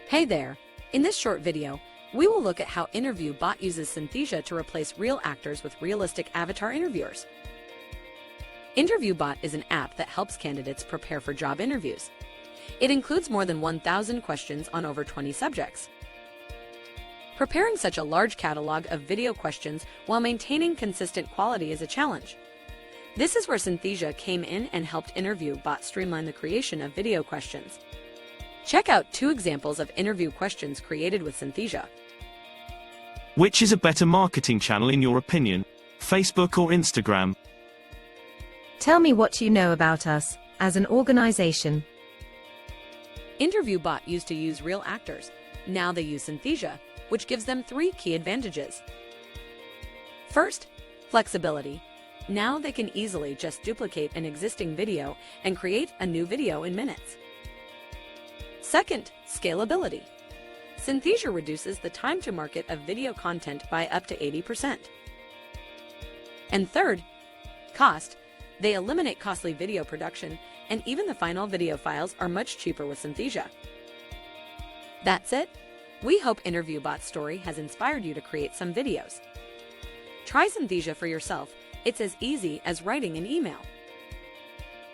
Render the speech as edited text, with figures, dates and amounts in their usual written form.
Hey there! In this short video, we will look at how InterviewBot uses Synthesia to replace real actors with realistic avatar interviewers. InterviewBot is an app that helps candidates prepare for job interviews. It includes more than 1,000 questions on over 20 subjects. Preparing such a large catalog of video questions while maintaining consistent quality is a challenge. This is where Synthesia came in and helped InterviewBot streamline the creation of video questions. Check out 2 examples of interview questions created with Synthesia. Which is a better marketing channel in your opinion, Facebook or Instagram? Tell me what you know about us as an organization. InterviewBot used to use real actors. Now they use Synthesia, which gives them 3 key advantages. First, flexibility. Now they can easily just duplicate an existing video and create a new video in minutes. Second, scalability. Synthesia reduces the time to market of video content by up to 80%. And third, cost. They eliminate costly video production, and even the final video files are much cheaper with Synthesia. That's it. We hope InterviewBot's story has inspired you to create some videos. Try Synthesia for yourself. It's as easy as writing an email.